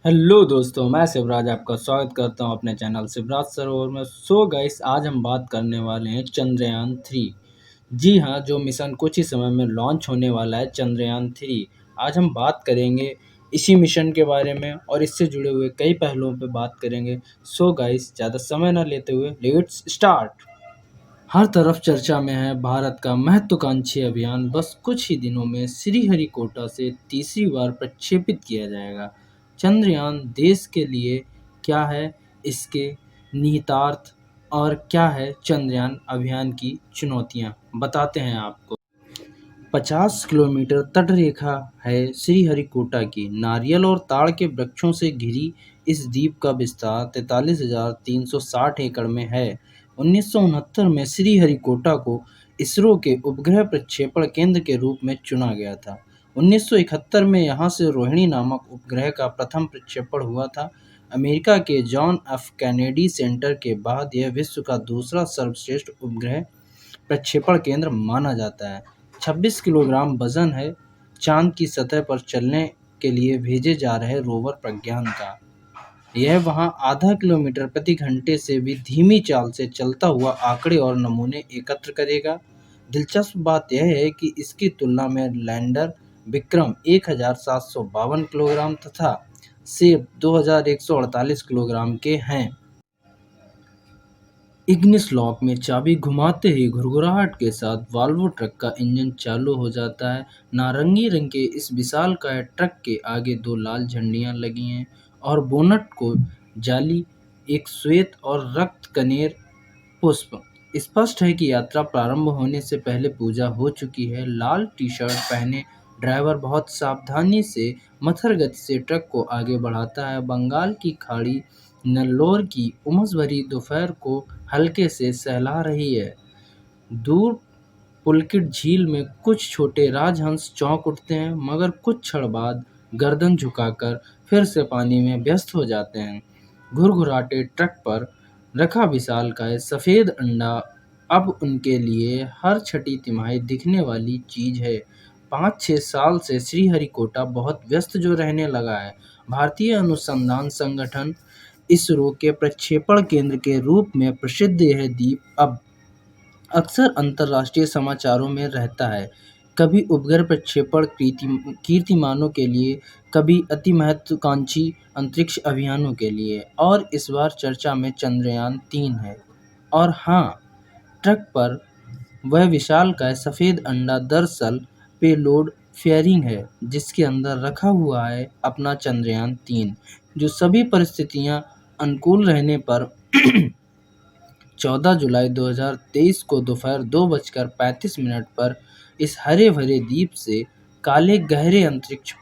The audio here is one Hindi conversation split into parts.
हेलो दोस्तों, मैं शिवराज आपका स्वागत करता हूं अपने चैनल शिवराज सरोवर में। सो गाइस, आज हम बात करने वाले हैं चंद्रयान 3। जी हाँ, जो मिशन कुछ ही समय में लॉन्च होने वाला है, चंद्रयान 3। आज हम बात करेंगे इसी मिशन के बारे में और इससे जुड़े हुए कई पहलुओं पे बात करेंगे। सो गाइस, ज़्यादा समय ना लेते हुए लेट्स स्टार्ट। हर तरफ चर्चा में है भारत का महत्वाकांक्षी अभियान। बस कुछ ही दिनों में श्रीहरिकोटा से तीसरी बार प्रक्षेपित किया जाएगा। चंद्रयान देश के लिए क्या है, इसके निहितार्थ और क्या है चंद्रयान अभियान की चुनौतियां, बताते हैं आपको। 50 किलोमीटर तटरेखा है श्रीहरिकोटा की। नारियल और ताड़ के वृक्षों से घिरी इस द्वीप का विस्तार 43,360 एकड़ में है। 1969 में श्रीहरिकोटा को इसरो के उपग्रह प्रक्षेपण केंद्र के रूप में चुना गया था। 1971 में यहाँ से रोहिणी नामक उपग्रह का प्रथम प्रक्षेपण हुआ था। अमेरिका के जॉन एफ कैनेडी सेंटर के बाद यह विश्व का दूसरा सर्वश्रेष्ठ उपग्रह प्रक्षेपण केंद्र माना जाता है। 26 किलोग्राम वजन है। चांद की सतह पर चलने के लिए भेजे जा रहे रोवर प्रज्ञान का। यह वहां आधा किलोमीटर प्रति घंटे से भी धीमी चाल से चलता हुआ आंकड़े और नमूने एकत्र करेगा। दिलचस्प बात यह है कि इसकी तुलना में लैंडर विक्रम 1752 किलोग्राम तथा सेब 2148 किलोग्राम के हैं। इग्निस लॉक में चाबी घुमाते ही घुरघुराहट के साथ वॉल्वो ट्रक का इंजन चालू हो जाता है। नारंगी रंग के इस विशालकाय ट्रक के आगे दो लाल झंडियां लगी हैं और बोनट को जाली एक श्वेत और रक्त कनेर पुष्प। स्पष्ट है कि यात्रा प्रारंभ होने से पहले पूजा हो चुकी है। लाल टी-शर्ट पहने ड्राइवर बहुत सावधानी से मथर गति से ट्रक को आगे बढ़ाता है। बंगाल की खाड़ी नेल्लोर की उमस भरी दोपहर को हल्के से सहला रही है। दूर पुलकित झील में कुछ छोटे राजहंस चौंक उठते हैं, मगर कुछ क्षण बाद गर्दन झुकाकर फिर से पानी में व्यस्त हो जाते हैं। घुरघुराते ट्रक पर रखा विशालकाय सफेद अंडा अब उनके लिए हर छठी तिमाही दिखने वाली चीज है। 5-6 साल से श्रीहरिकोटा बहुत व्यस्त जो रहने लगा है। भारतीय अनुसंधान संगठन इसरो के प्रक्षेपण केंद्र के रूप में प्रसिद्ध यह द्वीप अब अक्सर अंतर्राष्ट्रीय समाचारों में रहता है। कभी उपग्रह प्रक्षेपण कीर्तिमानों के लिए, कभी अति महत्वाकांक्षी अंतरिक्ष अभियानों के लिए, और इस बार चर्चा में चंद्रयान 3 है। और हाँ, ट्रक पर वह विशालकाय सफेद अंडा दरअसल पेलोड फेयरिंग है, जिसके अंदर रखा हुआ है अपना चंद्रयान 3, जो सभी परिस्थितियां अनुकूल रहने पर 14 जुलाई 2023 को दोपहर 2:35 पर इस हरे-भरे द्वीप से काले गहरे अंतरिक्ष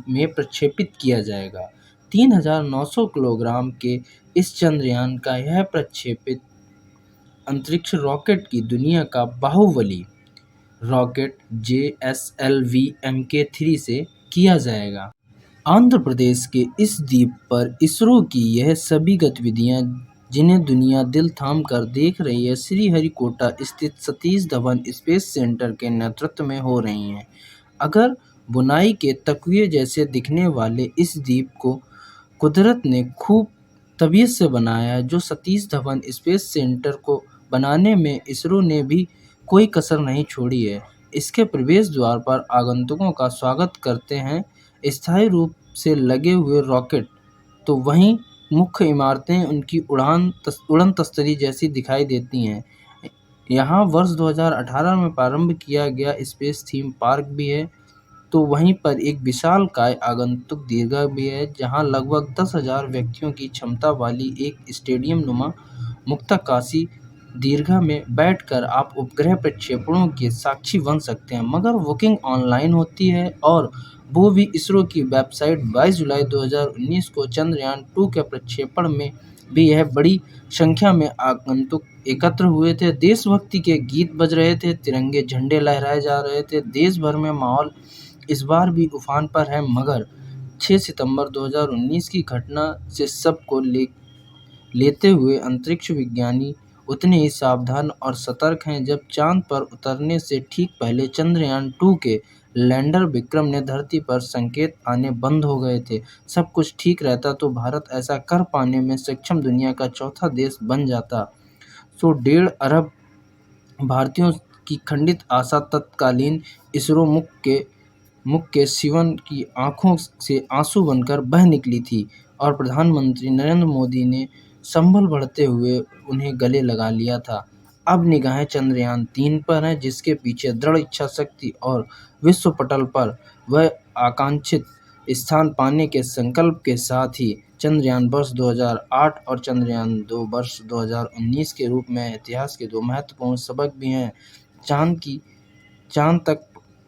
में प्रक्षेपित किया जाएगा। 3,900 किलोग्राम के इस चंद्रयान का यह प्रक्षेपित अंतरिक्ष रॉकेट की दुनिया का बाहुबली रॉकेट JSLV Mk3 से किया जाएगा। आंध्र प्रदेश के इस द्वीप पर इसरो की यह सभी गतिविधियां, जिन्हें दुनिया दिल थाम कर देख रही है, श्रीहरिकोटा स्थित सतीश धवन स्पेस सेंटर के नेतृत्व में हो रही हैं। अगर बुनाई के तकिए जैसे दिखने वाले इस द्वीप को कुदरत ने खूब तबीयत से बनाया है, जो सतीश धवन स्पेस सेंटर को बनाने में इसरो ने भी कोई कसर नहीं छोड़ी है। इसके प्रवेश द्वार पर आगंतुकों का स्वागत करते हैं स्थायी रूप से लगे हुए रॉकेट, तो वहीं मुख्य इमारतें उनकी उड़न तस्तरी जैसी दिखाई देती हैं। यहाँ वर्ष 2018 में प्रारंभ किया गया स्पेस थीम पार्क भी है, तो वहीं पर एक विशालकाय आगंतुक दीर्घा भी है, जहाँ लगभग 10,000 व्यक्तियों की क्षमता वाली एक स्टेडियम नुमा मुक्ताकाशी दीर्घा में बैठकर आप उपग्रह प्रक्षेपणों के साक्षी बन सकते हैं, मगर बुकिंग ऑनलाइन होती है, और वो भी इसरो की वेबसाइट। 22 जुलाई 2019 को चंद्रयान 2 के प्रक्षेपण में भी यह बड़ी संख्या में आगंतुक एकत्र हुए थे। देशभक्ति के गीत बज रहे थे, तिरंगे झंडे लहराए जा रहे थे। देश भर में माहौल इस बार भी उफान पर है, मगर 6 सितंबर 2019 की घटना से सबको लेते हुए अंतरिक्ष विज्ञानी उतने ही सावधान और सतर्क हैं। जब चांद पर उतरने से ठीक पहले चंद्रयान 2 के लैंडर विक्रम ने धरती पर संकेत आने बंद हो गए थे। सब कुछ ठीक रहता तो भारत ऐसा कर पाने में सक्षम दुनिया का चौथा देश बन जाता। 1.5 अरब भारतीयों की खंडित आशा तत्कालीन इसरो मुख्य शिवन की आंखों से आंसू बनकर बह निकली थी और प्रधानमंत्री नरेंद्र मोदी ने संभल बढ़ते हुए उन्हें गले लगा लिया था। अब निगाहें चंद्रयान-3 पर हैं, जिसके पीछे दृढ़ इच्छा शक्ति और विश्व पटल पर वह आकांक्षित स्थान पाने के संकल्प के साथ ही चंद्रयान वर्ष 2008 और चंद्रयान-2 वर्ष 2019 के रूप में इतिहास के 2 महत्वपूर्ण सबक भी हैं। चांद तक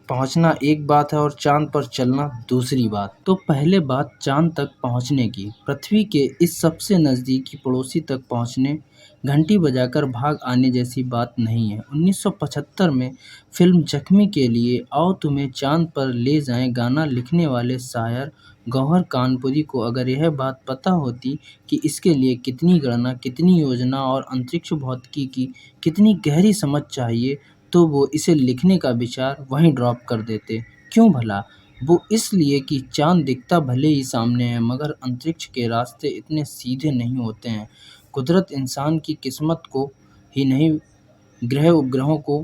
पहुंचना एक बात है और चांद पर चलना दूसरी बात। तो पहले बात चांद तक पहुंचने की। पृथ्वी के इस सबसे नज़दीकी पड़ोसी तक पहुंचने घंटी बजाकर भाग आने जैसी बात नहीं है। 1975 में फिल्म जख्मी के लिए आओ तुम्हें चांद पर ले जाएं गाना लिखने वाले शायर गौहर कानपुरी को अगर यह बात पता होती कि इसके लिए कितनी गणना, कितनी योजना और अंतरिक्ष भौतिकी की कितनी गहरी समझ चाहिए, तो वो इसे लिखने का विचार वहीं ड्रॉप कर देते। क्यों भला? वो इसलिए कि चांद दिखता भले ही सामने है, मगर अंतरिक्ष के रास्ते इतने सीधे नहीं होते हैं। कुदरत इंसान की किस्मत को ही नहीं, ग्रह उपग्रहों को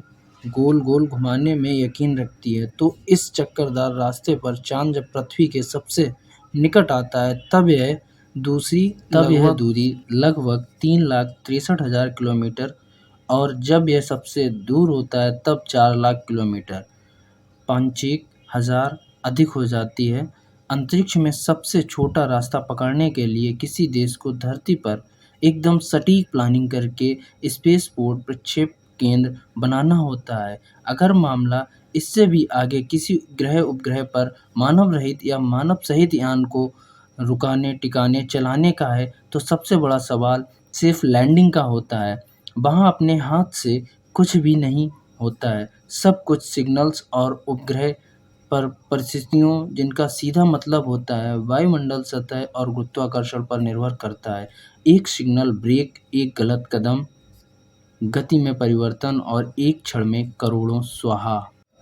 गोल गोल घुमाने में यकीन रखती है। तो इस चक्करदार रास्ते पर चांद जब पृथ्वी के सबसे निकट आता है, तब यह दूरी लगभग 3,63,000 किलोमीटर और जब यह सबसे दूर होता है तब 4 लाख किलोमीटर 5,000 अधिक हो जाती है। अंतरिक्ष में सबसे छोटा रास्ता पकड़ने के लिए किसी देश को धरती पर एकदम सटीक प्लानिंग करके स्पेसपोर्ट प्रक्षेप केंद्र बनाना होता है। अगर मामला इससे भी आगे किसी ग्रह उपग्रह पर मानव रहित या मानव सहित यान को रुकाने, टिकाने, चलाने का है, तो सबसे बड़ा सवाल सिर्फ लैंडिंग का होता है। वहाँ अपने हाथ से कुछ भी नहीं होता है। सब कुछ सिग्नल्स और उपग्रह पर परिस्थितियों, जिनका सीधा मतलब होता है वायुमंडल, सतह और गुरुत्वाकर्षण पर निर्भर करता है। एक सिग्नल ब्रेक, एक गलत कदम, गति में परिवर्तन और एक क्षण में करोड़ों स्वाहा।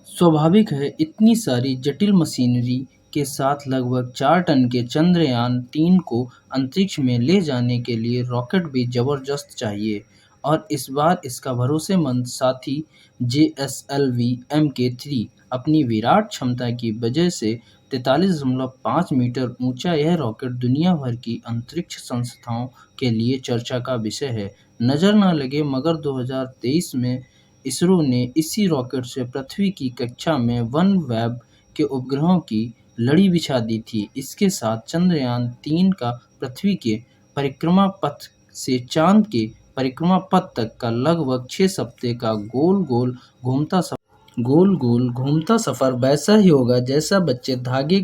स्वाभाविक है, इतनी सारी जटिल मशीनरी के साथ लगभग 4 टन के चंद्रयान-3 को अंतरिक्ष में ले जाने के लिए रॉकेट भी जबरदस्त चाहिए और इस बार इसका भरोसेमंद साथी जेएसएलवी Mk3 अपनी विराट क्षमता की वजह से 43.5 मीटर ऊंचा यह रॉकेट दुनिया भर की अंतरिक्ष संस्थाओं के लिए चर्चा का विषय है। नज़र न लगे, मगर 2023 में इसरो ने इसी रॉकेट से पृथ्वी की कक्षा में वनवेब के उपग्रहों की लड़ी बिछा दी थी। इसके साथ चंद्रयान-3 का पृथ्वी के परिक्रमा पथ से चांद के परिक्रमा पथ तक का लगभग 6 हफ्ते का गोल गोल घूमता सफर वैसा ही होगा जैसा बच्चे धागे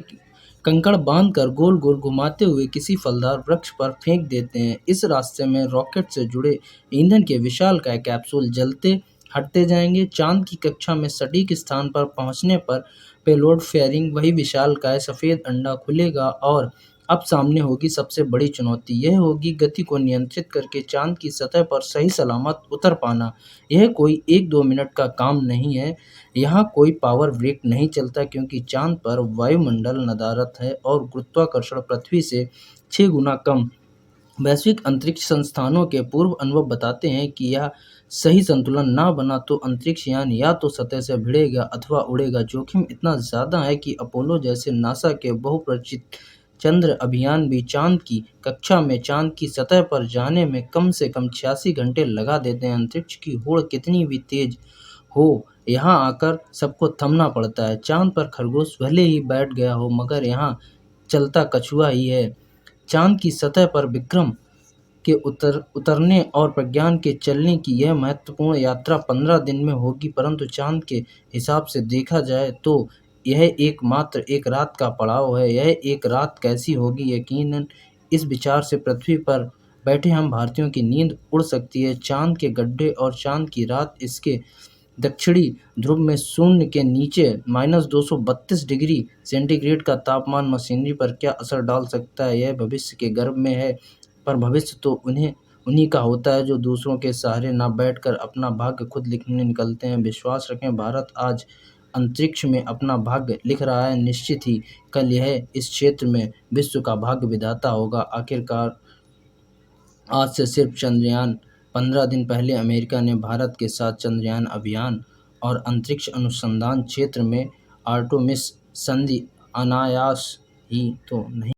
कंकड़ बांधकर गोल गोल घुमाते हुए किसी फलदार वृक्ष पर फेंक देते हैं। इस रास्ते में रॉकेट से जुड़े ईंधन के विशालकाय कैप्सूल जलते हटते जाएंगे। चांद की कक्षा में सटीक स्थान पर पहुंचने पर पेलोड फेयरिंग, वही विशालकाय सफेद अंडा खुलेगा और अब सामने होगी सबसे बड़ी चुनौती। यह होगी गति को नियंत्रित करके चांद की सतह पर सही सलामत उतर पाना। यह कोई 1-2 मिनट का काम नहीं है। यहाँ कोई पावर ब्रेक नहीं चलता, क्योंकि चांद पर वायुमंडल नदारद है और गुरुत्वाकर्षण पृथ्वी से 6 गुना कम। वैश्विक अंतरिक्ष संस्थानों के पूर्व अनुभव बताते हैं कि यह सही संतुलन ना बना तो अंतरिक्ष यान या तो सतह से भिड़ेगा अथवा उड़ेगा। जोखिम इतना ज़्यादा है कि अपोलो जैसे नासा के बहुप्रचलित चंद्र अभियान भी चांद की कक्षा में चांद की सतह पर जाने में कम से कम 86 घंटे लगा देते हैं। अंतरिक्ष की होड़ कितनी भी तेज हो, यहाँ आकर सबको थमना पड़ता है। चांद पर खरगोश भले ही बैठ गया हो, मगर यहाँ चलता कछुआ ही है। चांद की सतह पर विक्रम के उतरने और प्रज्ञान के चलने की यह महत्वपूर्ण यात्रा 15 दिन में होगी, परंतु चांद के हिसाब से देखा जाए तो यह मात्र एक रात का पड़ाव है। यह एक रात कैसी होगी, यकीनन इस विचार से पृथ्वी पर बैठे हम भारतीयों की नींद उड़ सकती है। चांद के गड्ढे और चांद की रात, इसके दक्षिणी ध्रुव में शून्य के नीचे -232 डिग्री सेंटीग्रेड का तापमान मशीनरी पर क्या असर डाल सकता है, यह भविष्य के गर्भ में है। पर भविष्य तो उन्हीं का होता है जो दूसरों के सहारे ना बैठकर अपना भाग्य खुद लिखने निकलते हैं। विश्वास रखें, भारत आज अंतरिक्ष में अपना भाग्य लिख रहा है। निश्चित ही कल यह इस क्षेत्र में विश्व का भाग्य विधाता होगा। आखिरकार आज से सिर्फ चंद्रयान 15 दिन पहले अमेरिका ने भारत के साथ चंद्रयान अभियान और अंतरिक्ष अनुसंधान क्षेत्र में आर्टेमिस संधि अनायास ही तो नहीं